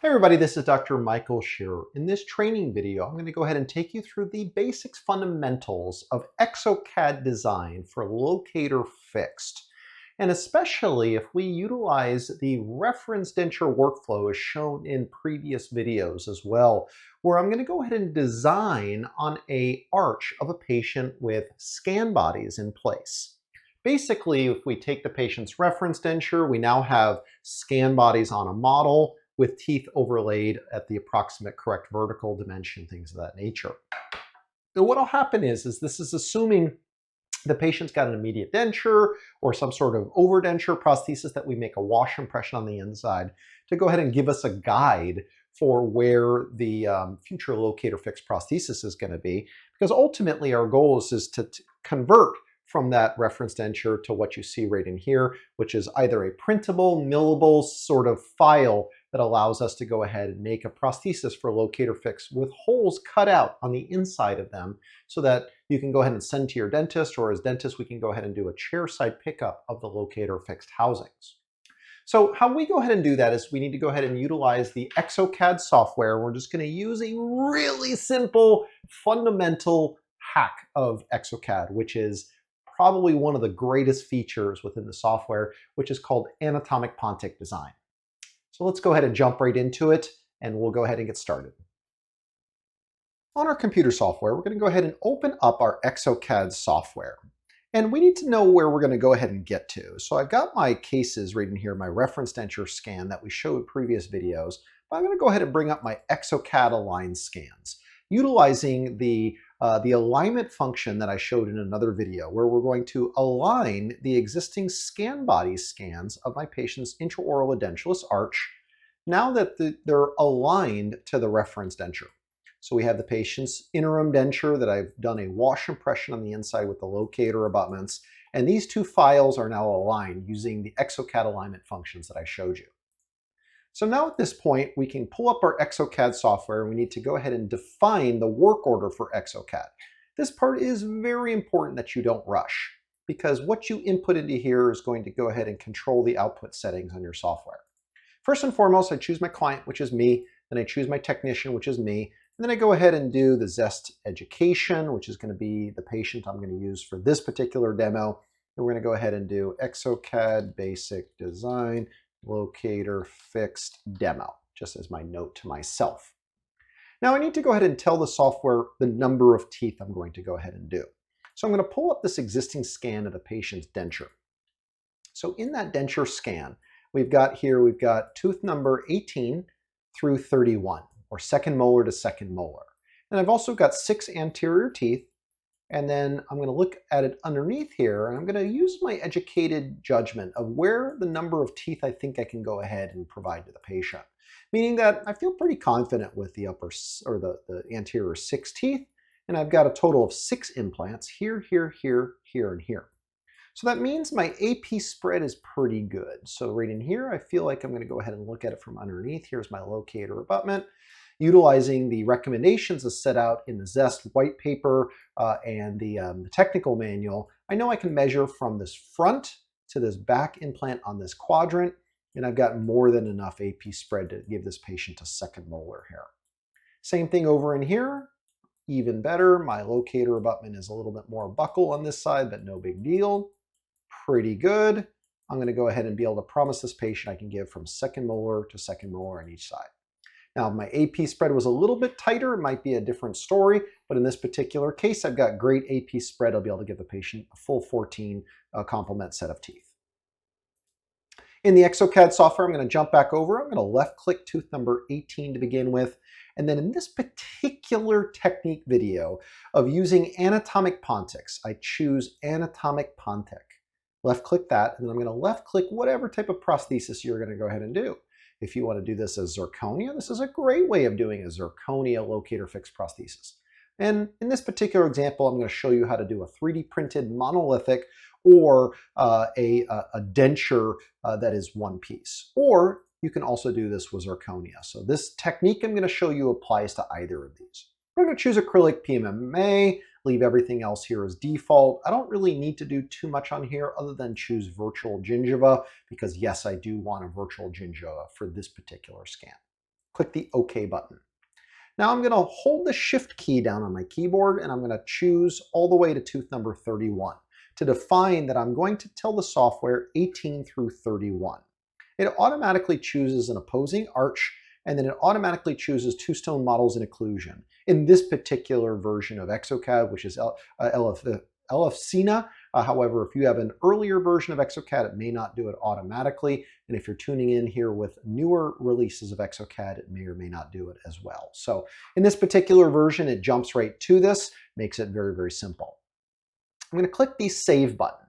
Hey everybody, this is Dr. Michael Shearer. In this training video, I'm going to go ahead and take you through the basics fundamentals of exocad design for locator fixed. And especially if we utilize the reference denture workflow as shown in previous videos as well, where I'm going to go ahead and design on an arch of a patient with scan bodies in place. Basically, if we take the patient's reference denture, we now have scan bodies on a model with teeth overlaid at the approximate correct vertical dimension, things of that nature. And what'll happen is this is assuming the patient's got an immediate denture or some sort of overdenture prosthesis that we make a wash impression on the inside to go ahead and give us a guide for where the future locator fixed prosthesis is going to be. Because ultimately our goal is to convert from that reference denture to what you see right in here, which is either a printable, millable sort of file that allows us to go ahead and make a prosthesis for locator fix with holes cut out on the inside of them so that you can go ahead and send to your dentist, or as dentists, we can go ahead and do a chairside pickup of the locator fixed housings. So how we go ahead and do that is we need to go ahead and utilize the exocad software. We're just going to use a really simple fundamental hack of exocad, which is probably one of the greatest features within the software, which is called Anatomic Pontic Design. So let's go ahead and jump right into it, and we'll go ahead and get started. On our computer software, we're going to go ahead and open up our exocad software. And we need to know where we're going to go ahead and get to. So I've got my cases right in here, my reference denture scan that we showed in previous videos. But I'm going to go ahead and bring up my exocad align scans, utilizing the alignment function that I showed in another video, where we're going to align the existing scan body scans of my patient's intraoral edentulous arch now that they're aligned to the reference denture. So we have the patient's interim denture that I've done a wash impression on the inside with the locator abutments, and these two files are now aligned using the exocad alignment functions that I showed you. So now at this point, we can pull up our exocad software, and we need to go ahead and define the work order for exocad. This part is very important that you don't rush, because what you input into here is going to go ahead and control the output settings on your software. First and foremost, I choose my client, which is me, then I choose my technician, which is me, and then I go ahead and do the Zest education, which is going to be the patient I'm going to use for this particular demo. And we're going to go ahead and do exocad basic design locator fixed demo, just as my note to myself. Now I need to go ahead and tell the software the number of teeth I'm going to go ahead and do. So I'm going to pull up this existing scan of the patient's denture. So in that denture scan, we've got tooth number 18 through 31, or second molar to second molar. And I've also got 6 anterior teeth. And then I'm going to look at it underneath here, and I'm going to use my educated judgment of where the number of teeth I think I can go ahead and provide to the patient. Meaning that I feel pretty confident with the upper or the anterior 6 teeth, and I've got a total of 6 implants here, here, here, here, and here. So that means my AP spread is pretty good. So right in here, I feel like I'm going to go ahead and look at it from underneath. Here's my locator abutment. Utilizing the recommendations as set out in the Zest white paper and the technical manual, I know I can measure from this front to this back implant on this quadrant, and I've got more than enough AP spread to give this patient a second molar here. Same thing over in here, even better. My locator abutment is a little bit more buckle on this side, but no big deal. Pretty good. I'm going to go ahead and be able to promise this patient I can give from second molar to second molar on each side. Now, if my AP spread was a little bit tighter, it might be a different story, but in this particular case, I've got great AP spread. I'll be able to give the patient a full 14 complement set of teeth. In the exocad software, I'm going to jump back over. I'm going to left-click tooth number 18 to begin with. And then in this particular technique video of using anatomic pontics, I choose anatomic pontic. Left-click that, and then I'm going to left-click whatever type of prosthesis you're going to go ahead and do. If you want to do this as zirconia, this is a great way of doing a zirconia locator fixed prosthesis. And in this particular example, I'm going to show you how to do a 3D printed monolithic or a denture that is one piece. Or you can also do this with zirconia. So this technique I'm going to show you applies to either of these. We're going to choose acrylic PMMA, leave everything else here as default. I don't really need to do too much on here other than choose virtual gingiva, because yes, I do want a virtual gingiva for this particular scan. Click the OK button. Now I'm going to hold the Shift key down on my keyboard and I'm going to choose all the way to tooth number 31 to define that I'm going to tell the software 18 through 31. It automatically chooses an opposing arch and then it automatically chooses two stone models in occlusion. In this particular version of exocad, which is LFCina. However, if you have an earlier version of exocad, it may not do it automatically. And if you're tuning in here with newer releases of exocad, it may or may not do it as well. So in this particular version, it jumps right to this, makes it very, very simple. I'm going to click the Save button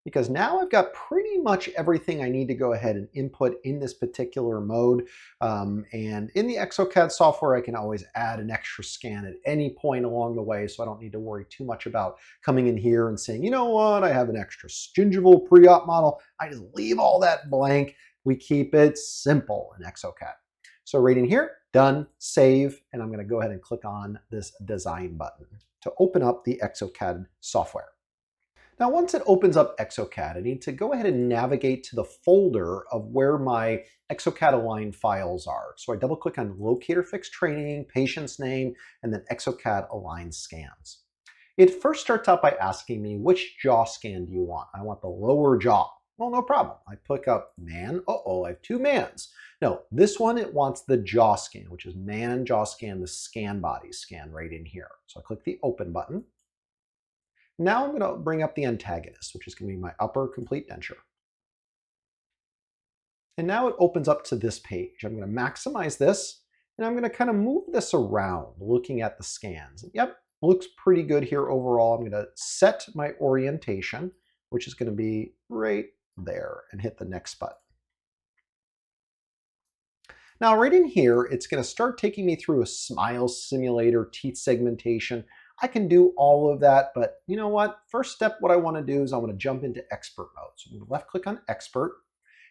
because now I've got pretty much everything I need to go ahead and input in this particular mode. And in the exocad software, I can always add an extra scan at any point along the way, so I don't need to worry too much about coming in here and saying, you know what, I have an extra gingival pre-op model. I just leave all that blank. We keep it simple in exocad. So right in here, done, save, and I'm going to go ahead and click on this Design button to open up the exocad software. Now, once it opens up exocad, I need to go ahead and navigate to the folder of where my exocad aligned files are. So I double click on Locator Fixed Training, Patient's Name, and then exocad aligned scans. It first starts out by asking me, which jaw scan do you want? I want the lower jaw. Well, no problem. I pick up man. Uh-oh, I have two mans. No, this one, it wants the jaw scan, which is man jaw scan, the scan body scan right in here. So I click the Open button. Now I'm going to bring up the antagonist, which is going to be my upper complete denture. And now it opens up to this page. I'm going to maximize this, and I'm going to kind of move this around, looking at the scans. Yep, looks pretty good here overall. I'm going to set my orientation, which is going to be right there, and hit the next button. Now right in here, it's going to start taking me through a smile simulator, teeth segmentation. I can do all of that, but you know what? First step, what I want to do is I want to jump into expert mode. So I'm going to left click on expert,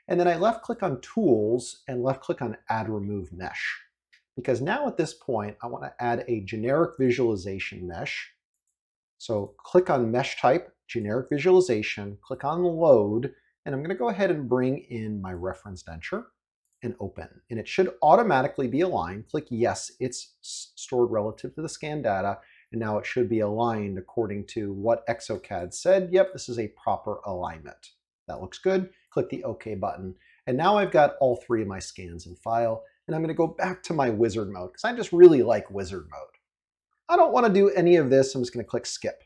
and then I left click on tools and left click on add remove mesh. Because now at this point, I want to add a generic visualization mesh. So click on mesh type, generic visualization, click on load, and I'm going to go ahead and bring in my reference denture and open. And it should automatically be aligned. Click yes, it's stored relative to the scan data. And now it should be aligned according to what exocad said. Yep, this is a proper alignment. That looks good. Click the OK button. And now I've got all three of my scans in file. And I'm going to go back to my wizard mode because I just really like wizard mode. I don't want to do any of this. I'm just going to click skip.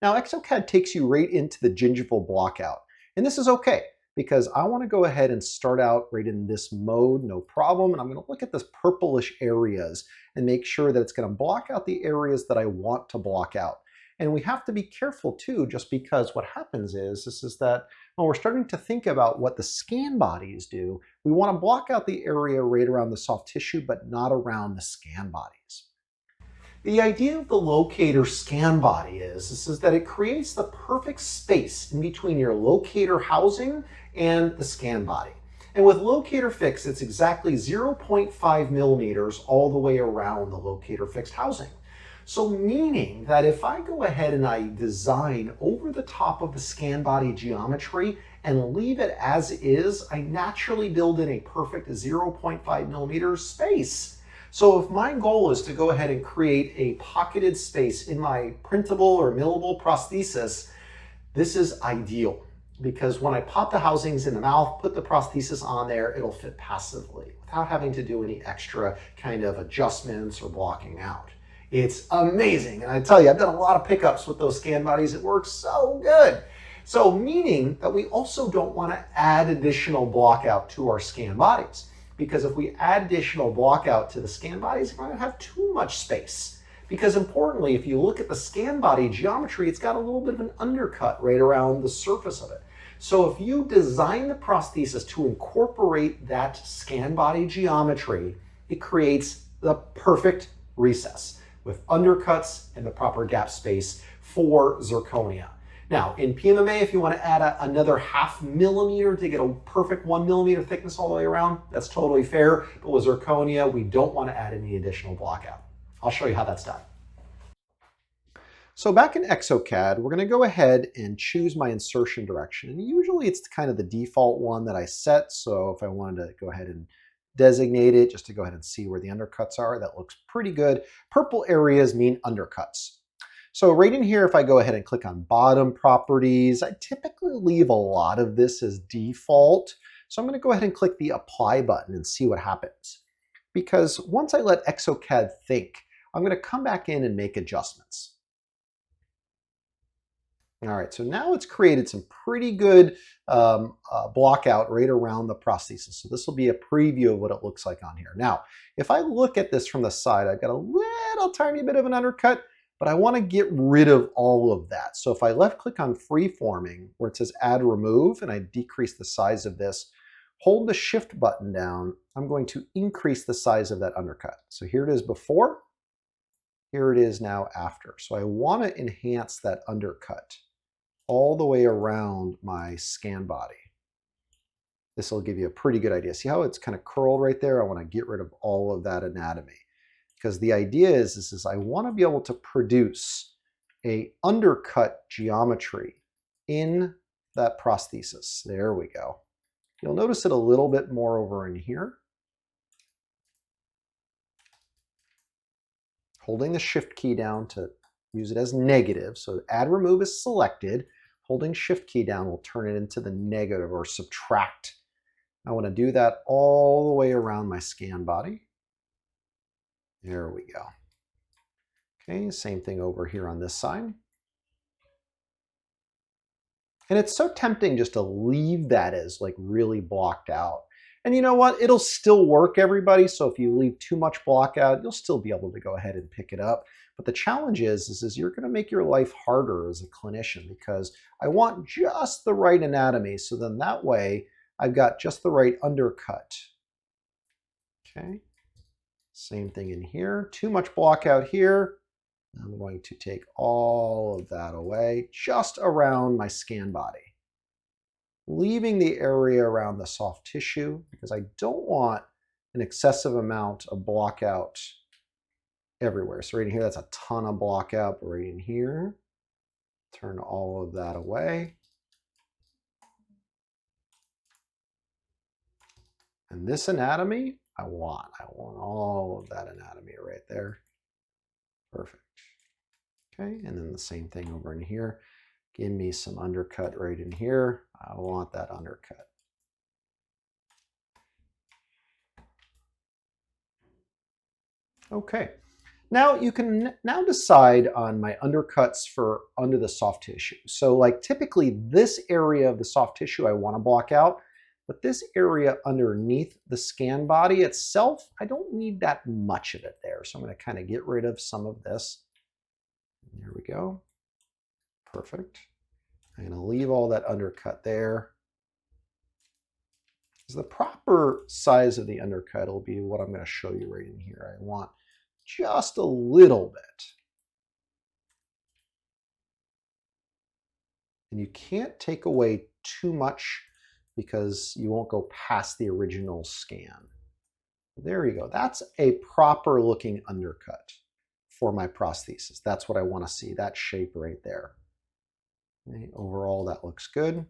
Now exocad takes you right into the gingival blockout. And this is okay, because I want to go ahead and start out right in this mode, no problem. And I'm going to look at this purplish areas and make sure that it's going to block out the areas that I want to block out. And we have to be careful too, just because what happens is that when we're starting to think about what the scan bodies do, we want to block out the area right around the soft tissue, but not around the scan bodies. The idea of the locator scan body is that it creates the perfect space in between your locator housing and the scan body. And with locator fixed, it's exactly 0.5 millimeters all the way around the locator fixed housing. So meaning that if I go ahead and I design over the top of the scan body geometry and leave it as is, I naturally build in a perfect 0.5 millimeters space. So if my goal is to go ahead and create a pocketed space in my printable or millable prosthesis, this is ideal. Because when I pop the housings in the mouth, put the prosthesis on there, it'll fit passively without having to do any extra kind of adjustments or blocking out. It's amazing. And I tell you, I've done a lot of pickups with those scan bodies. It works so good. So meaning that we also don't want to add additional blockout to our scan bodies. Because if we add additional blockout to the scan bodies, we're going to have too much space. Because importantly, if you look at the scan body geometry, it's got a little bit of an undercut right around the surface of it. So if you design the prosthesis to incorporate that scan body geometry, it creates the perfect recess with undercuts and the proper gap space for zirconia. Now, in PMMA, if you want to add another 0.5 millimeter to get a perfect 1 millimeter thickness all the way around, that's totally fair. But with zirconia, we don't want to add any additional blockout. I'll show you how that's done. So back in exocad, we're going to go ahead and choose my insertion direction. And usually it's kind of the default one that I set. So if I wanted to go ahead and designate it just to go ahead and see where the undercuts are. That looks pretty good. Purple areas mean undercuts. So right in here, if I go ahead and click on bottom properties, I typically leave a lot of this as default. So I'm going to go ahead and click the apply button and see what happens. Because once I let exocad think, I'm going to come back in and make adjustments. All right, so now it's created some pretty good block out right around the prosthesis. So this will be a preview of what it looks like on here. Now, if I look at this from the side, I've got a little tiny bit of an undercut, but I want to get rid of all of that. So if I left click on freeforming where it says add remove and I decrease the size of this, hold the shift button down, I'm going to increase the size of that undercut. So here it is before, here it is now after. So I want to enhance that undercut all the way around my scan body. This will give you a pretty good idea. See how it's kind of curled right there? I want to get rid of all of that anatomy. Because the idea is I want to be able to produce a undercut geometry in that prosthesis. There we go. You'll notice it a little bit more over in here. Holding the shift key down to use it as negative. So add remove is selected. Holding shift key down will turn it into the negative or subtract. I want to do that all the way around my scan body. There we go. Okay, same thing over here on this side. And it's so tempting just to leave that as like really blocked out. And you know what? It'll still work, everybody. So if you leave too much block out, you'll still be able to go ahead and pick it up. But the challenge is you're going to make your life harder as a clinician because I want just the right anatomy. So then that way I've got just the right undercut. Okay. Same thing in here. Too much block out here. I'm going to take all of that away just around my scan body, leaving the area around the soft tissue because I don't want an excessive amount of block out everywhere. So right in here, that's a ton of block out. But right in here, turn all of that away. And this anatomy, I want all of that anatomy right there. Perfect. Okay, and then the same thing over in here. Give me some undercut right in here. I want that undercut. Okay, now you can now decide on my undercuts for under the soft tissue. So like typically this area of the soft tissue I want to block out, but this area underneath the scan body itself, I don't need that much of it there. So I'm going to kind of get rid of some of this. There we go. Perfect. I'm going to leave all that undercut there. So the proper size of the undercut will be what I'm going to show you right in here. I want just a little bit. And you can't take away too much because you won't go past the original scan. There you go. That's a proper looking undercut for my prosthesis. That's what I want to see, that shape right there. Okay, overall, that looks good.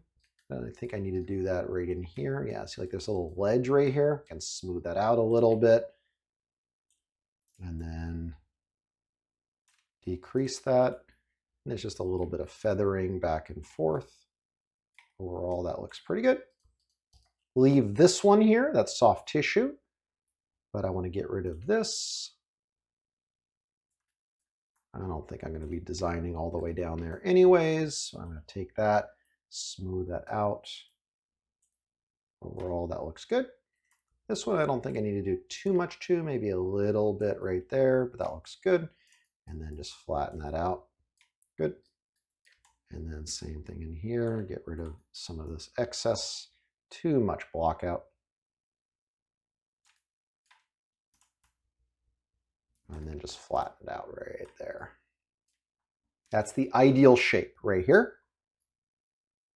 And I think I need to do that right in here. Yeah, see like there's a little ledge right here. I can smooth that out a little bit. And then decrease that. And there's just a little bit of feathering back and forth. Overall, that looks pretty good. Leave this one here, that's soft tissue, but I want to get rid of this. I don't think I'm going to be designing all the way down there anyways, so I'm going to take that, smooth that out. Overall, that looks good. This one I don't think I need to do too much to, maybe a little bit right there, but that looks good. And then just flatten that out. Good. And then same thing in here, get rid of some of this excess, too much block out. And then just flatten it out right there. That's the ideal shape right here.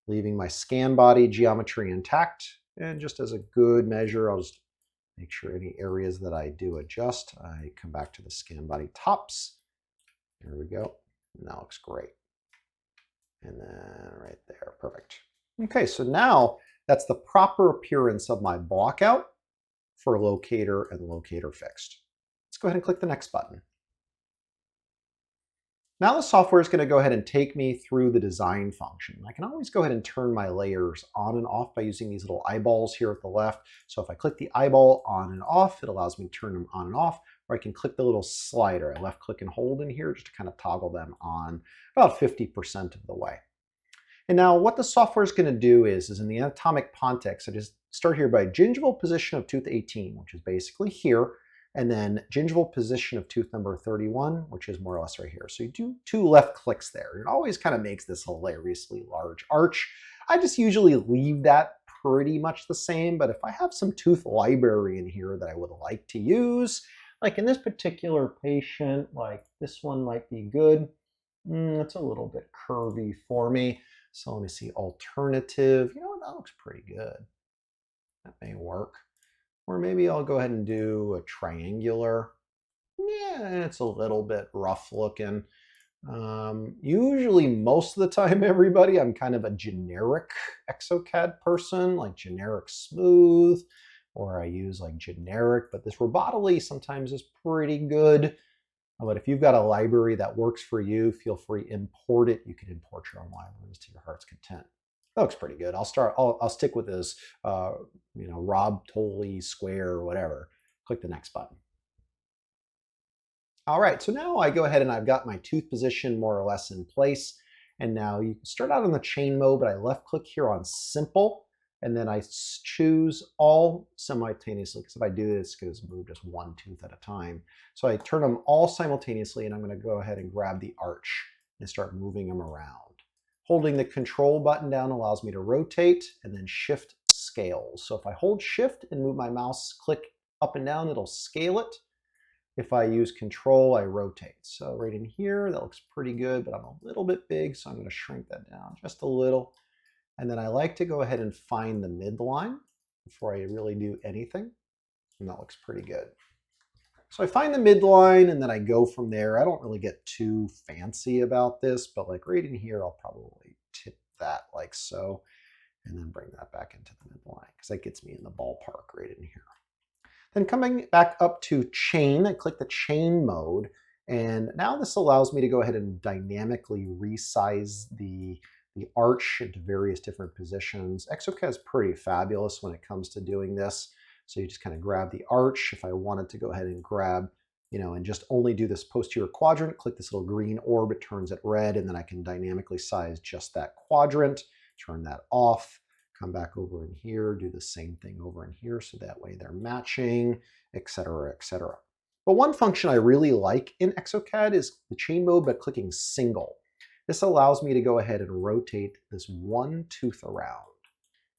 Leaving my scan body geometry intact. And just as a good measure, I'll just make sure any areas that I do adjust, I come back to the scan body tops. There we go. And that looks great. And then right there, perfect. Okay, so now that's the proper appearance of my block out. for locator and locator fixed. Let's go ahead and click the next button. Now the software is going to go ahead and take me through the design function. I can always go ahead and turn my layers on and off by using these little eyeballs here at the left. So if I click the eyeball on and off, it allows me to turn them on and off, or I can click the little slider. I left click and hold in here just to kind of toggle them on about 50% of the way. And now what the software is going to do is in the Anatomic pontic, I just start here by gingival position of tooth 18, which is basically here, and then gingival position of tooth number 31, which is more or less right here. So you do 2 left clicks there. It always kind of makes this hilariously large arch. I just usually leave that pretty much the same, but if I have some tooth library in here that I would like to use, like in this particular patient, like this one might be good. It's a little bit curvy for me. So let me see, alternative. You know what, that looks pretty good. That may work. Or maybe I'll go ahead and do a triangular. Yeah, it's a little bit rough looking. Usually, most of the time, everybody, I'm kind of a generic exocad person, like generic smooth, or I use like generic, but this Robotally sometimes is pretty good. But if you've got a library that works for you, feel free to import it. You can import your own libraries to your heart's content. That looks pretty good. I'll stick with this, Rob Tolley square or whatever. Click the next button. All right, so now I go ahead and I've got my tooth position more or less in place. And now you can start out on the chain mode, but I left click here on simple, and then I choose all simultaneously, because if I do this, it's going to move just one tooth at a time. So I turn them all simultaneously, and I'm going to go ahead and grab the arch and start moving them around. Holding the control button down allows me to rotate, and then shift scales. So if I hold shift and move my mouse, click up and down, it'll scale it. If I use control, I rotate. So right in here, that looks pretty good, but I'm a little bit big, so I'm going to shrink that down just a little. And then I like to go ahead and find the midline before I really do anything. And that looks pretty good. So I find the midline and then I go from there. I don't really get too fancy about this, but like right in here, I'll probably tip that like so, and then bring that back into the midline because that gets me in the ballpark right in here. Then coming back up to chain, I click the chain mode, and now this allows me to go ahead and dynamically resize the arch into various different positions. exocad is pretty fabulous when it comes to doing this. So you just kind of grab the arch. If I wanted to go ahead and grab, and just only do this posterior quadrant, click this little green orb, it turns it red, and then I can dynamically size just that quadrant, turn that off, come back over in here, do the same thing over in here, so that way they're matching, etc., etc. But one function I really like in exocad is the chain mode by clicking single. This allows me to go ahead and rotate this one tooth around,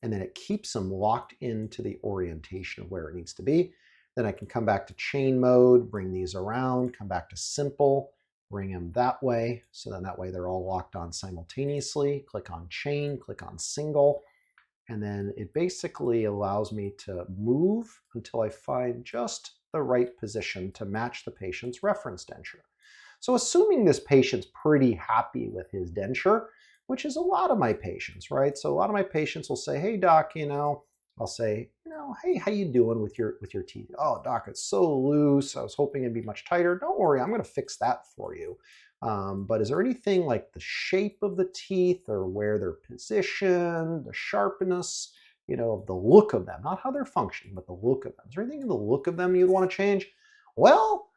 and then it keeps them locked into the orientation of where it needs to be. Then I can come back to chain mode, bring these around, come back to simple, bring them that way. So then that way they're all locked on simultaneously. Click on chain, click on single, and then it basically allows me to move until I find just the right position to match the patient's reference denture. So assuming this patient's pretty happy with his denture, which is a lot of my patients, right? So a lot of my patients will say, hey doc, I'll say, hey, how you doing with your teeth? Oh doc, it's so loose. I was hoping it'd be much tighter. Don't worry, I'm gonna fix that for you. But is there anything like the shape of the teeth or where they're positioned, the sharpness, the look of them, not how they're functioning, but the look of them. Is there anything in the look of them you'd want to change? Well,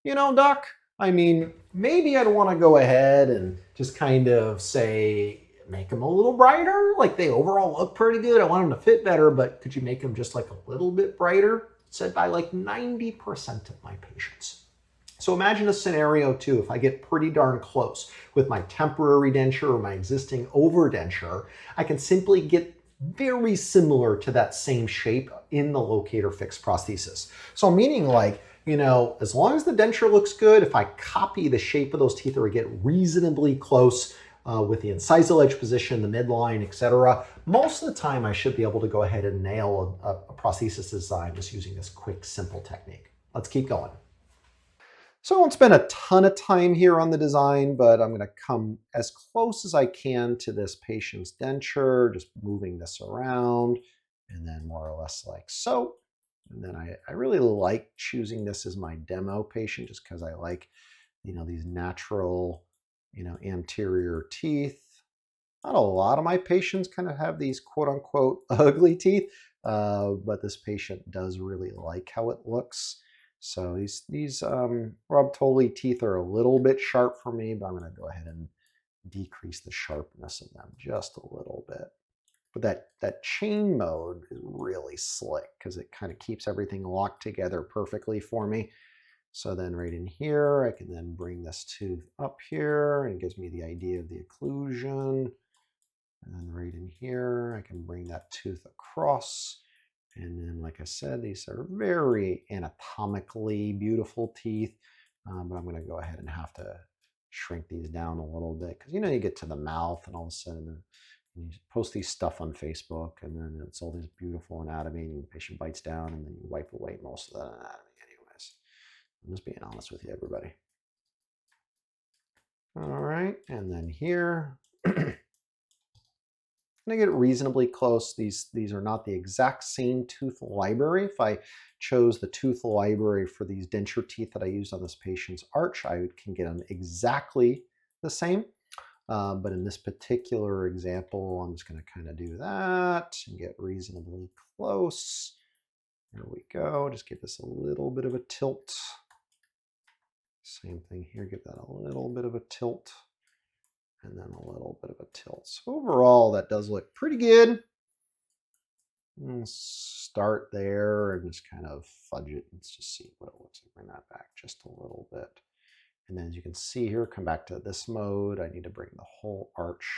doc, I mean, maybe I'd want to go ahead and just kind of say, make them a little brighter. Like they overall look pretty good. I want them to fit better, but could you make them just like a little bit brighter? Said by like 90% of my patients. So imagine a scenario too, if I get pretty darn close with my temporary denture or my existing overdenture, I can simply get very similar to that same shape in the locator fixed prosthesis. So meaning like, as long as the denture looks good, if I copy the shape of those teeth or get reasonably close with the incisal edge position, the midline, etc., most of the time I should be able to go ahead and nail a prosthesis design just using this quick, simple technique. Let's keep going. So I won't spend a ton of time here on the design, but I'm going to come as close as I can to this patient's denture, just moving this around, and then more or less like so. And then I really like choosing this as my demo patient just because I like, these natural, anterior teeth. Not a lot of my patients kind of have these quote unquote ugly teeth, but this patient does really like how it looks. So these Rob Tolley teeth are a little bit sharp for me, but I'm going to go ahead and decrease the sharpness of them just a little bit. But that chain mode is really slick because it kind of keeps everything locked together perfectly for me. So then right in here, I can then bring this tooth up here and it gives me the idea of the occlusion. And then right in here, I can bring that tooth across. And then, like I said, these are very anatomically beautiful teeth, but I'm going to go ahead and have to shrink these down a little bit because, you get to the mouth and all of a sudden you post these stuff on Facebook and then it's all this beautiful anatomy and the patient bites down and then you wipe away most of that anatomy anyways. I'm just being honest with you, everybody. All right, and then here, going to get reasonably close. These are not the exact same tooth library. If I chose the tooth library for these denture teeth that I used on this patient's arch, I can get them exactly the same. But in this particular example, I'm just going to kind of do that and get reasonably close. There we go. Just give this a little bit of a tilt. Same thing here. Give that a little bit of a tilt. And then a little bit of a tilt. So overall, that does look pretty good. We'll start there and just kind of fudge it. Let's just see what it looks like. Bring that back just a little bit. And then as you can see here, come back to this mode. I need to bring the whole arch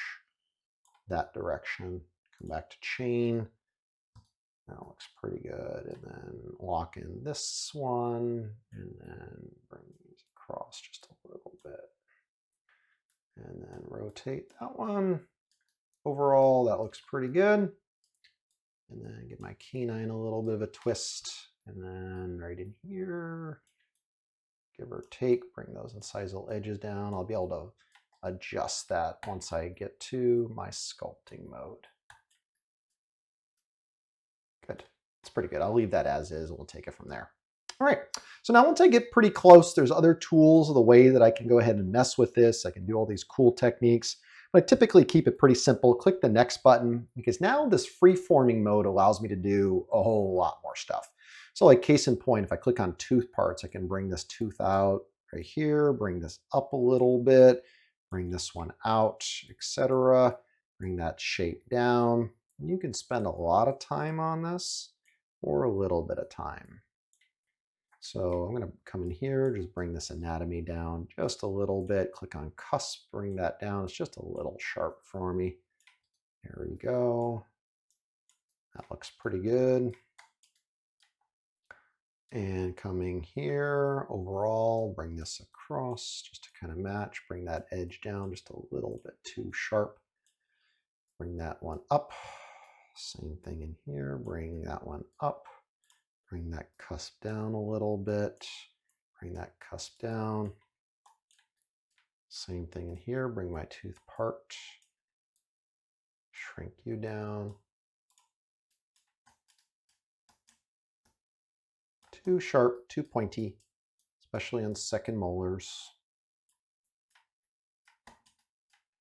that direction. Come back to chain. That looks pretty good. And then lock in this one and then bring these across just a little bit. And then rotate that one. Overall, that looks pretty good. And then give my canine a little bit of a twist. And then right in here, give or take, bring those incisal edges down. I'll be able to adjust that once I get to my sculpting mode. Good. It's pretty good. I'll leave that as is. We'll take it from there. All right. So now once I get pretty close, there's other tools of the way that I can go ahead and mess with this. I can do all these cool techniques. But I typically keep it pretty simple. Click the next button because now this free-forming mode allows me to do a whole lot more stuff. So like case in point, if I click on tooth parts, I can bring this tooth out right here, bring this up a little bit, bring this one out, etc. Bring that shape down. You can spend a lot of time on this or a little bit of time. So I'm going to come in here, just bring this anatomy down just a little bit. Click on cusp, bring that down. It's just a little sharp for me. There we go. That looks pretty good. And coming here, overall, bring this across just to kind of match. Bring that edge down just a little bit too sharp. Bring that one up. Same thing in here. Bring that one up. Bring that cusp down a little bit. Bring that cusp down. Same thing in here. Bring my tooth part. Shrink you down. Too sharp, too pointy, especially on second molars.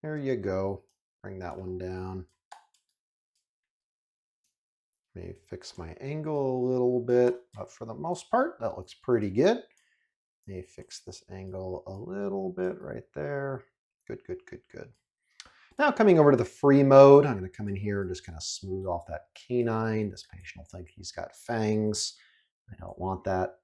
There you go. Bring that one down. May fix my angle a little bit, but for the most part, that looks pretty good. May fix this angle a little bit right there. Good, good, good, good. Now coming over to the free mode, I'm going to come in here and just kind of smooth off that canine. This patient will think he's got fangs. I don't want that.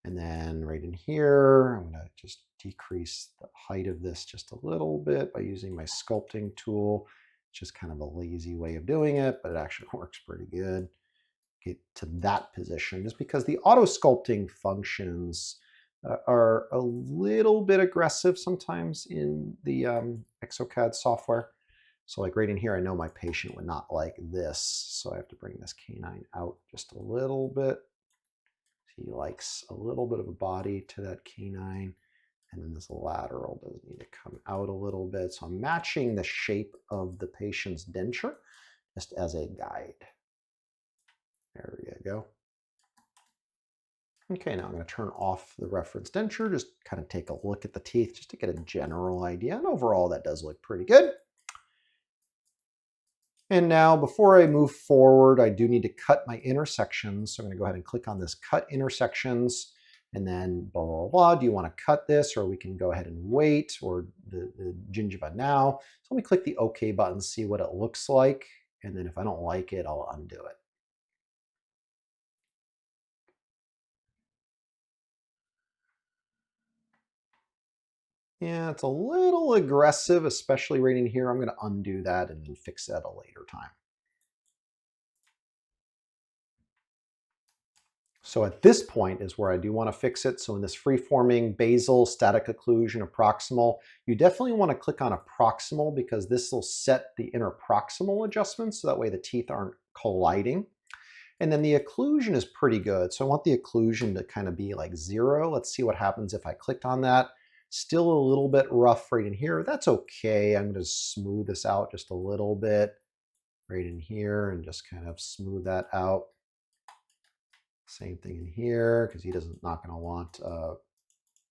And then right in here, I'm going to just decrease the height of this just a little bit by using my sculpting tool. It's just kind of a lazy way of doing it, but it actually works pretty good. Get to that position just because the auto sculpting functions are a little bit aggressive sometimes in the exocad software. So like right in here, I know my patient would not like this. So I have to bring this canine out just a little bit. He likes a little bit of a body to that canine. And then this lateral does need to come out a little bit. So I'm matching the shape of the patient's denture just as a guide. There you go. Okay, now I'm going to turn off the reference denture, just kind of take a look at the teeth just to get a general idea. And overall, that does look pretty good. And now before I move forward, I do need to cut my intersections. So I'm going to go ahead and click on this cut intersections and then blah, blah, blah. Do you want to cut this, or we can go ahead and wait, or the gingiva now. So let me click the OK button, see what it looks like. And then if I don't like it, I'll undo it. Yeah, it's a little aggressive, especially right in here. I'm going to undo that and then fix that at a later time. So at this point is where I do want to fix it. So in this free-forming basal, static occlusion, or proximal, you definitely want to click on a proximal because this will set the interproximal adjustments so that way the teeth aren't colliding. And then the occlusion is pretty good. So I want the occlusion to kind of be like 0. Let's see what happens if I clicked on that. Still a little bit rough right in here. That's okay. I'm going to smooth this out just a little bit right in here and just kind of smooth that out. Same thing in here because he doesn't not going to want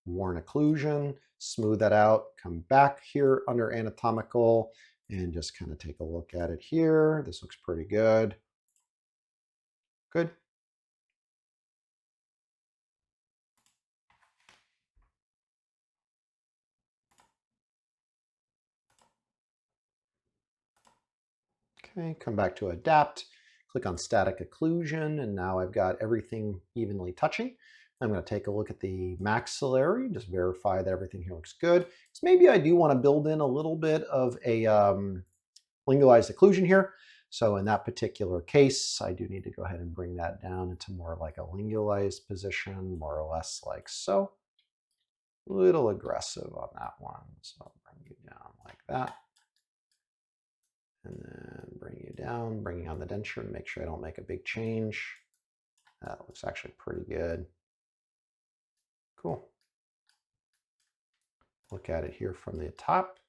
worn occlusion. Smooth that out. Come back here under anatomical and just kind of take a look at it here. This looks pretty good. Good. Okay, come back to adapt, click on static occlusion, and now I've got everything evenly touching. I'm going to take a look at the maxillary, just verify that everything here looks good. So maybe I do want to build in a little bit of a lingualized occlusion here. So in that particular case, I do need to go ahead and bring that down into more like a lingualized position, more or less like so. A little aggressive on that one. So I'll bring you down like that. And then bring you down, bringing on the denture to make sure I don't make a big change. That looks actually pretty good. Cool. Look at it here from the top.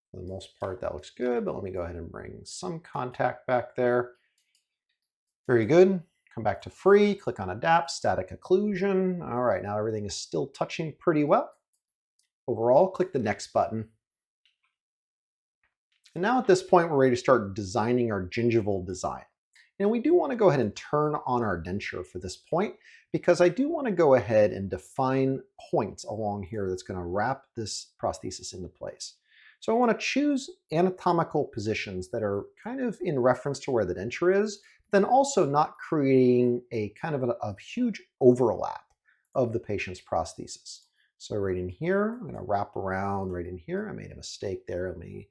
For the most part, that looks good, but let me go ahead and bring some contact back there. Very good. Come back to free, click on adapt, static occlusion. All right, now everything is still touching pretty well. Overall, click the next button. And now at this point, we're ready to start designing our gingival design. And we do want to go ahead and turn on our denture for this point because I do want to go ahead and define points along here that's going to wrap this prosthesis into place. So I want to choose anatomical positions that are kind of in reference to where the denture is, then also not creating a kind of a huge overlap of the patient's prosthesis. So right in here, I'm going to wrap around right in here. I made a mistake there. Let me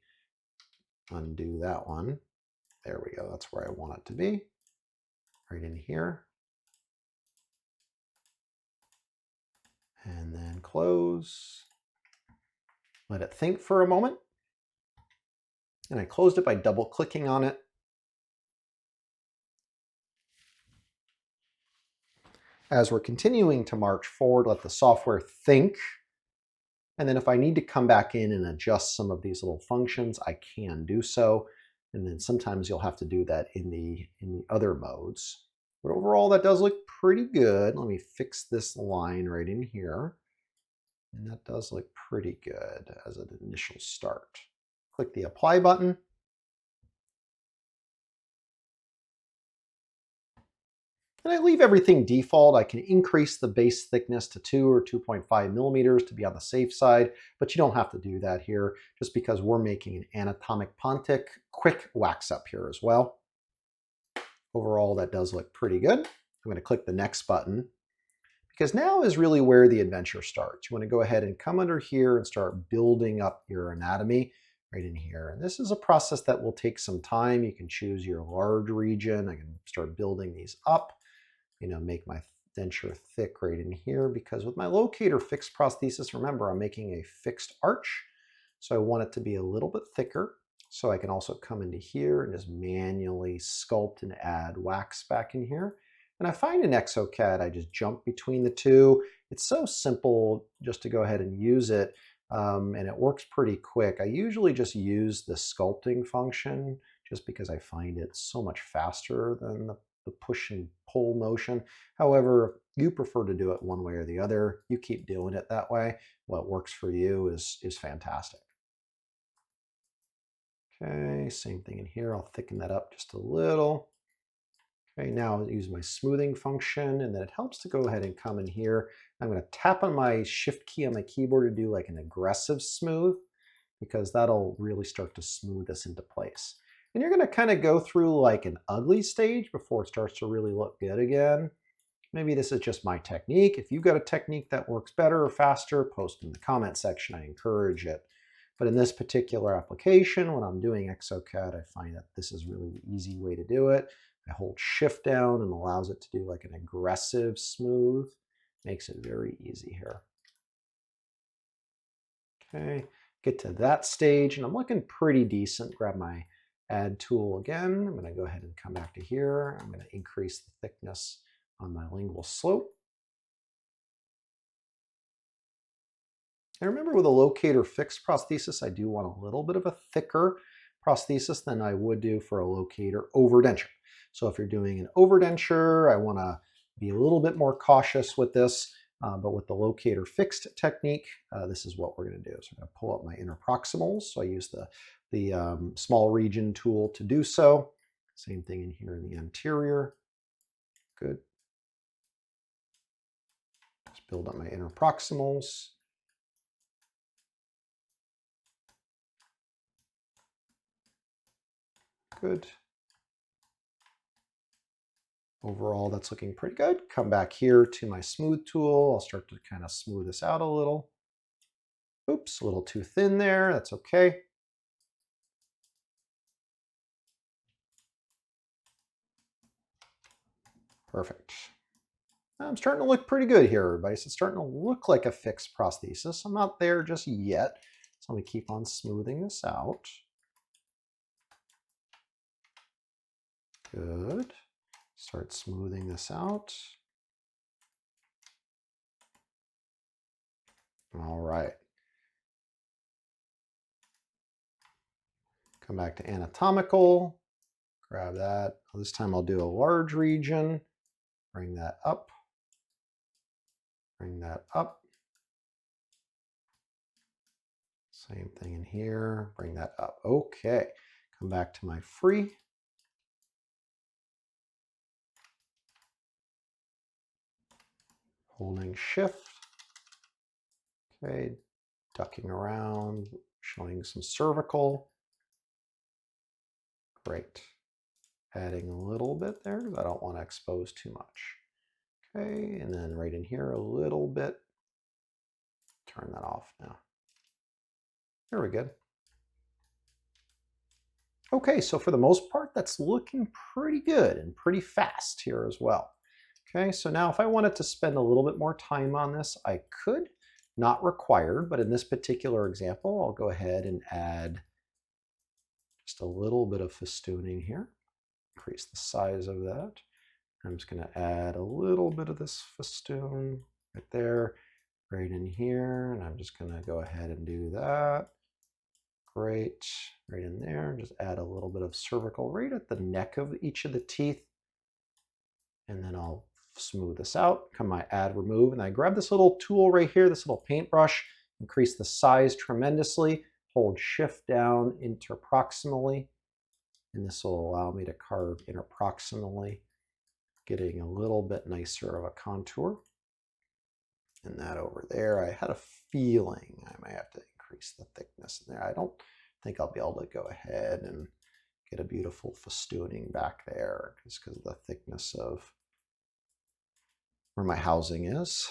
undo that one. There we go. That's where I want it to be. Right in here. And then close. Let it think for a moment. And I closed it by double clicking on it. As we're continuing to march forward, let the software think. And then if I need to come back in and adjust some of these little functions, I can do so. And then sometimes you'll have to do that in the other modes. But overall, that does look pretty good. Let me fix this line right in here. And that does look pretty good as an initial start. Click the apply button. And I leave everything default. I can increase the base thickness to 2 or 2.5 millimeters to be on the safe side, but you don't have to do that here just because we're making an anatomic pontic quick wax up here as well. Overall, that does look pretty good. I'm going to click the next button because now is really where the adventure starts. You want to go ahead and come under here and start building up your anatomy right in here. And this is a process that will take some time. You can choose your large region. I can start building these up. Make my denture thick right in here because with my locator fixed prosthesis, remember I'm making a fixed arch. So I want it to be a little bit thicker. So I can also come into here and just manually sculpt and add wax back in here. And I find in exocad, I just jump between the two. It's so simple just to go ahead and use it. And it works pretty quick. I usually just use the sculpting function just because I find it so much faster than the the push and pull motion. However, you prefer to do it one way or the other. You keep doing it that way. What works for you is fantastic. Okay, same thing in here. I'll thicken that up just a little. Okay, now I'll use my smoothing function, and then it helps to go ahead and come in here. I'm going to tap on my shift key on my keyboard to do like an aggressive smooth, because that'll really start to smooth this into place. And you're going to kind of go through like an ugly stage before it starts to really look good again. Maybe this is just my technique. If you've got a technique that works better or faster, post in the comment section. I encourage it. But in this particular application, when I'm doing exocad, I find that this is really the easy way to do it. I hold shift down and allows it to do like an aggressive smooth. Makes it very easy here. Okay, get to that stage and I'm looking pretty decent. Grab my add tool again. I'm going to go ahead and come back to here. I'm going to increase the thickness on my lingual slope. And remember, with a locator fixed prosthesis, I do want a little bit of a thicker prosthesis than I would do for a locator overdenture. So if you're doing an overdenture, I want to be a little bit more cautious with this. But with the locator fixed technique, this is what we're going to do. So I'm going to pull up my interproximals. So I use the small region tool to do so. Same thing in here in the anterior. Good. Just build up my interproximals. Good. Overall, that's looking pretty good. Come back here to my smooth tool. I'll start to kind of smooth this out a little. Oops, a little too thin there. That's okay. Perfect. I'm starting to look pretty good here, everybody. So it's starting to look like a fixed prosthesis. I'm not there just yet. So let me keep on smoothing this out. Good. Start smoothing this out. All right. Come back to anatomical. Grab that. This time I'll do a large region. Bring that up. Bring that up. Same thing in here. Bring that up. Okay. Come back to my free. Holding shift. Okay. Ducking around. Showing some cervical. Great. Adding a little bit there because I don't want to expose too much. Okay, and then right in here a little bit. Turn that off now. There we go. Okay, so for the most part, that's looking pretty good and pretty fast here as well. Okay, so now if I wanted to spend a little bit more time on this, I could. Not required, but in this particular example, I'll go ahead and add just a little bit of festooning here. Increase the size of that. I'm just going to add a little bit of this festoon right there, right in here, and I'm just going to go ahead and do that. Great, right in there. Just add a little bit of cervical right at the neck of each of the teeth, and then I'll smooth this out. Come my add remove, and I grab this little tool right here, this little paintbrush, increase the size tremendously, hold shift down interproximally, and this will allow me to carve interproximally, getting a little bit nicer of a contour. And that over there, I had a feeling I might have to increase the thickness in there. I don't think I'll be able to go ahead and get a beautiful festooning back there just because of the thickness of where my housing is.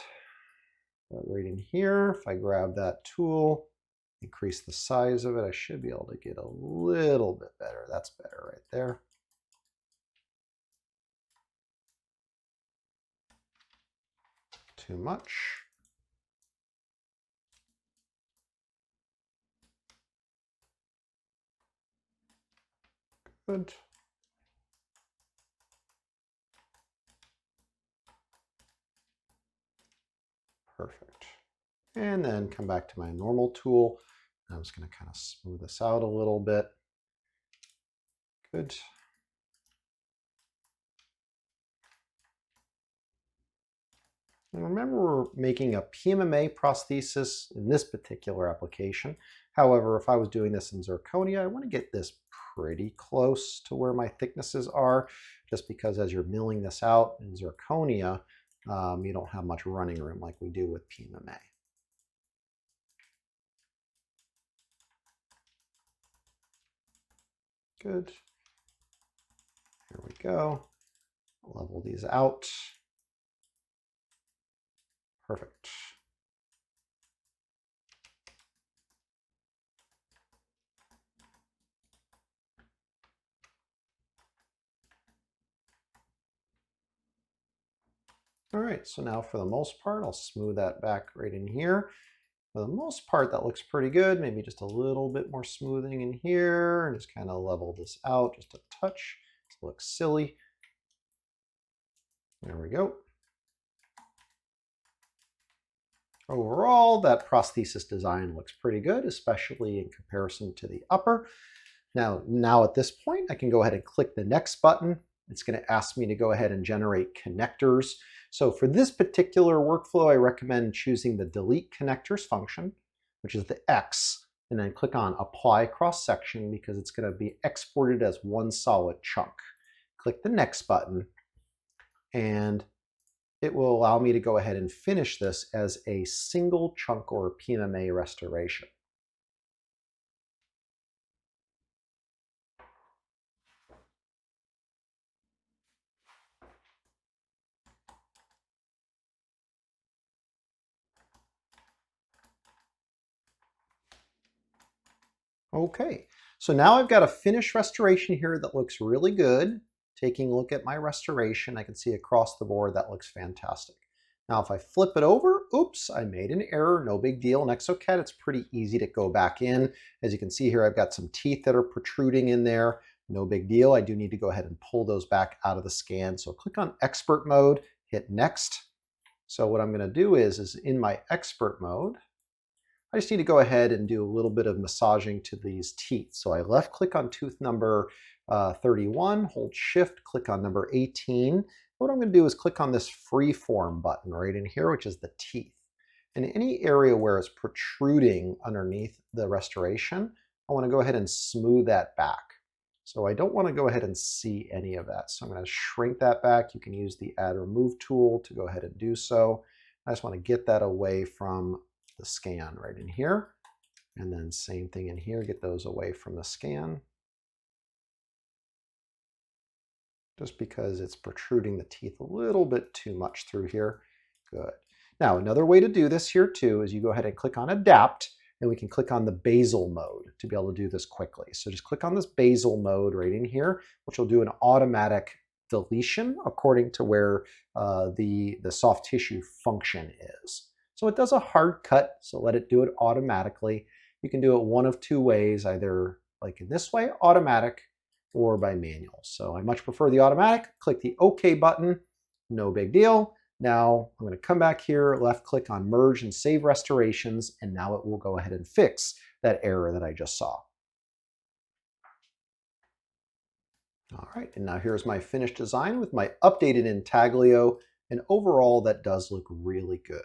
But right in here, if I grab that tool, increase the size of it, I should be able to get a little bit better. That's better right there. Too much. Good. Perfect. And then come back to my normal tool. I'm just going to kind of smooth this out a little bit. Good. And remember, we're making a PMMA prosthesis in this particular application. However, if I was doing this in zirconia, I want to get this pretty close to where my thicknesses are, just because as you're milling this out in zirconia, you don't have much running room like we do with PMMA. Good. Here we go. Level these out. Perfect. All right, so now for the most part, I'll smooth that back right in here. For the most part, that looks pretty good. Maybe just a little bit more smoothing in here and just kind of level this out just a touch. It looks silly. There we go. Overall, that prosthesis design looks pretty good, especially in comparison to the upper. Now at this point, I can go ahead and click the next button. It's going to ask me to go ahead and generate connectors. So for this particular workflow, I recommend choosing the delete connectors function, which is the X, and then click on apply cross section because it's going to be exported as one solid chunk. Click the next button and it will allow me to go ahead and finish this as a single chunk or PMMA restoration. Okay, so now I've got a finished restoration here that looks really good. Taking a look at my restoration, I can see across the board that looks fantastic. Now if I flip it over, oops, I made an error, no big deal. In exocad, it's pretty easy to go back in. As you can see here, I've got some teeth that are protruding in there. No big deal. I do need to go ahead and pull those back out of the scan. So click on expert mode, hit next. So what I'm going to do is in my expert mode, I just need to go ahead and do a little bit of massaging to these teeth. So I left click on tooth number 31, hold shift, click on number 18. What I'm going to do is click on this freeform button right in here, which is the teeth. In any area where it's protruding underneath the restoration, I want to go ahead and smooth that back. So I don't want to go ahead and see any of that. So I'm going to shrink that back. You can use the add remove tool to go ahead and do so. I just want to get that away from the scan right in here. And then same thing in here, get those away from the scan. Just because it's protruding the teeth a little bit too much through here. Good. Now, another way to do this here too is you go ahead and click on Adapt, and we can click on the basal mode to be able to do this quickly. So just click on this basal mode right in here, which will do an automatic deletion according to where the soft tissue function is. So it does a hard cut, so let it do it automatically. You can do it one of two ways, either like in this way, automatic, or by manual. So I much prefer the automatic. Click the OK button, no big deal. Now I'm going to come back here, left click on merge and save restorations, and now it will go ahead and fix that error that I just saw. All right, and now here's my finished design with my updated intaglio, and overall that does look really good.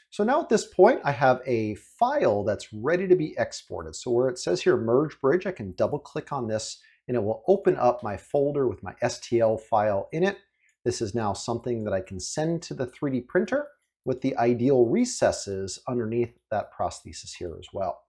So now at this point, I have a file that's ready to be exported. So where it says here merge bridge, I can double click on this and it will open up my folder with my STL file in it. This is now something that I can send to the 3D printer with the ideal recesses underneath that prosthesis here as well.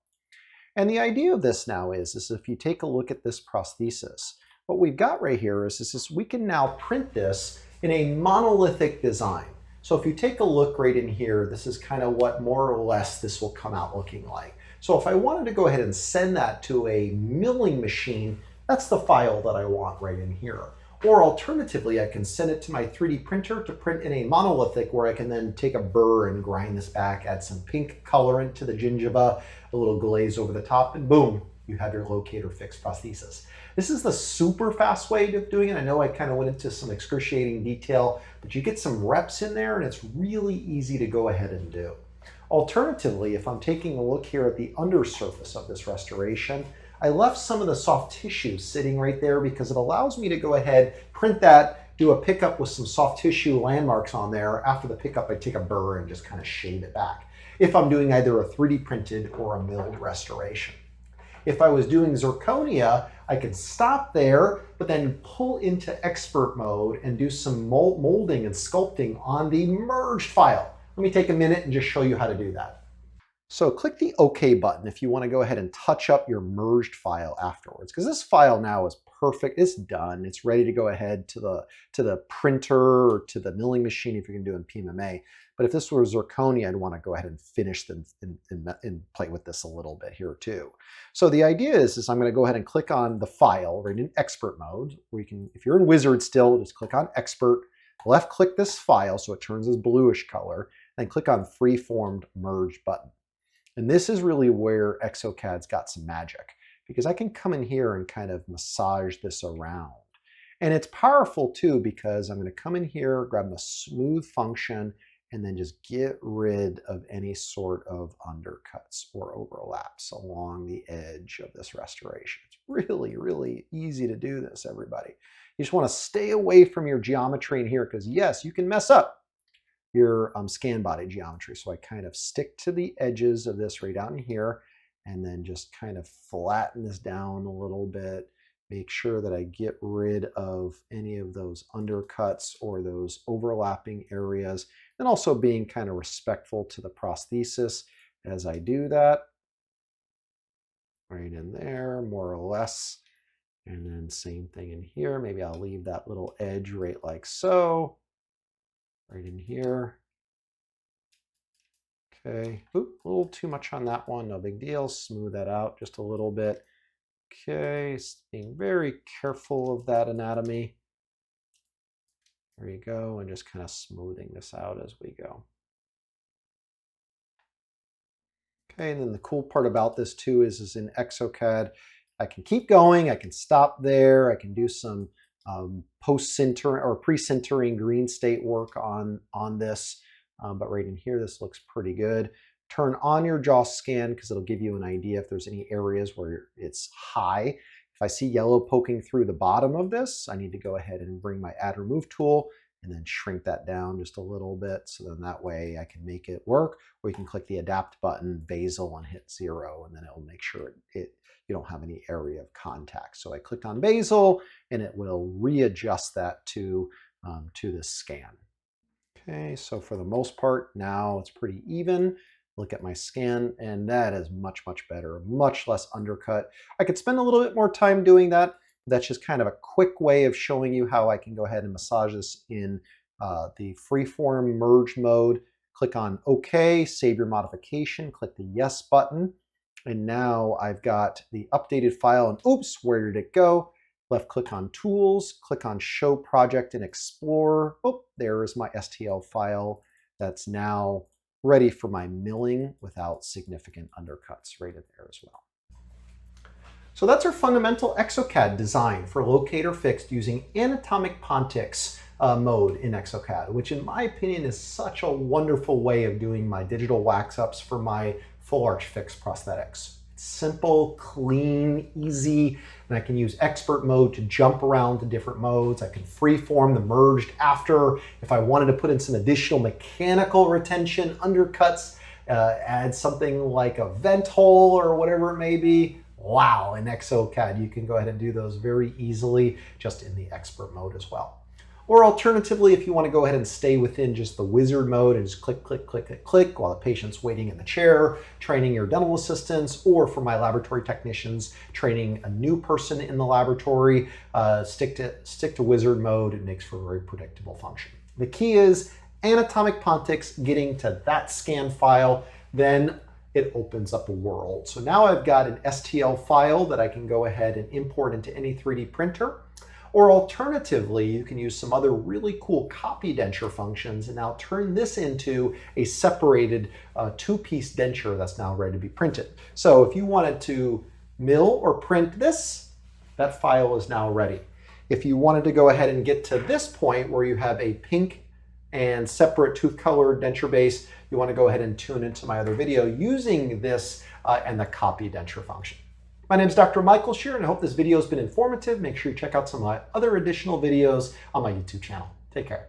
And the idea of this now is if you take a look at this prosthesis, what we've got right here is we can now print this in a monolithic design. So if you take a look right in here, this is kind of what more or less this will come out looking like. So if I wanted to go ahead and send that to a milling machine, that's the file that I want right in here. Or alternatively, I can send it to my 3D printer to print in a monolithic where I can then take a burr and grind this back, add some pink colorant to the gingiva, a little glaze over the top, and boom, you have your locator fixed prosthesis. This is the super fast way of doing it. I know I kind of went into some excruciating detail, but you get some reps in there and it's really easy to go ahead and do. Alternatively, if I'm taking a look here at the undersurface of this restoration, I left some of the soft tissue sitting right there because it allows me to go ahead, print that do a pickup with some soft tissue landmarks on there. After the pickup, I take a burr and just kind of shave it back, if I'm doing either a 3D printed or a milled restoration. If I was doing zirconia, I could stop there, but then pull into expert mode and do some molding and sculpting on the merged file. Let me take a minute and just show you how to do that. So click the OK button if you want to go ahead and touch up your merged file afterwards, because this file now is perfect. It's done. It's ready to go ahead to the printer or to the milling machine if you're going to do it in PMMA. But if this were zirconia, I'd want to go ahead and finish and play with this a little bit here too. So the idea is I'm going to go ahead and click on the file right in expert mode. Where you can, if you're in Wizard still, just click on expert, left click this file so it turns this bluish color, then click on freeformed merge button. And this is really where exocad's got some magic, because I can come in here and kind of massage this around. And it's powerful too, because I'm going to come in here, grab the smooth function, and then just get rid of any sort of undercuts or overlaps along the edge of this restoration. It's really, really easy to do this, everybody. You just want to stay away from your geometry in here, because yes, you can mess up your scan body geometry. So I kind of stick to the edges of this right down here, and then just kind of flatten this down a little bit. Make sure that I get rid of any of those undercuts or those overlapping areas, and also being kind of respectful to the prosthesis as I do that. Right in there, more or less. And then same thing in here. Maybe I'll leave that little edge right like so. Right in here. Okay, oop, a little too much on that one, no big deal. Smooth that out just a little bit. Okay, being very careful of that anatomy. There you go, and just kind of smoothing this out as we go. Okay, and then the cool part about this too is in exocad, I can keep going, I can stop there, I can do some post-sintering or pre-sintering green state work on this, but right in here, this looks pretty good. Turn on your jaw scan because it'll give you an idea if there's any areas where it's high. If I see yellow poking through the bottom of this, I need to go ahead and bring my add remove tool and then shrink that down just a little bit, so then that way I can make it work. Or you can click the adapt button, basal, and hit 0, and then it'll make sure you don't have any area of contact. So I clicked on basal, and it will readjust that to the scan. Okay, so for the most part, now it's pretty even. Look at my scan, and that is much, much better, much less undercut. I could spend a little bit more time doing that. That's just kind of a quick way of showing you how I can go ahead and massage this in the freeform merge mode. Click on OK, save your modification, click the yes button. And now I've got the updated file, and oops, where did it go? Left click on Tools, click on Show Project and Explore. Oh, there is my STL file that's now ready for my milling without significant undercuts right in there as well. So that's our fundamental exocad design for locator fixed using anatomic pontics mode in exocad, which in my opinion is such a wonderful way of doing my digital wax ups for my full arch fixed prosthetics. It's simple, clean, easy, and I can use expert mode to jump around to different modes. I can freeform the merged after. If I wanted to put in some additional mechanical retention, undercuts, add something like a vent hole or whatever it may be, wow, in exocad, you can go ahead and do those very easily just in the expert mode as well. Or alternatively, if you want to go ahead and stay within just the wizard mode and just click, click, click, click, click while the patient's waiting in the chair, training your dental assistants, or for my laboratory technicians, training a new person in the laboratory, stick to wizard mode. It makes for a very predictable function. The key is anatomic pontics getting to that scan file, then it opens up a world. So now I've got an STL file that I can go ahead and import into any 3D printer. Or alternatively, you can use some other really cool copy denture functions and now turn this into a separated two-piece denture that's now ready to be printed. So if you wanted to mill or print this, that file is now ready. If you wanted to go ahead and get to this point where you have a pink and separate tooth colored denture base, you want to go ahead and tune into my other video using this and the copy denture function. My name is Dr. Michael Shear, and I hope this video has been informative. Make sure you check out some of my other additional videos on my YouTube channel. Take care.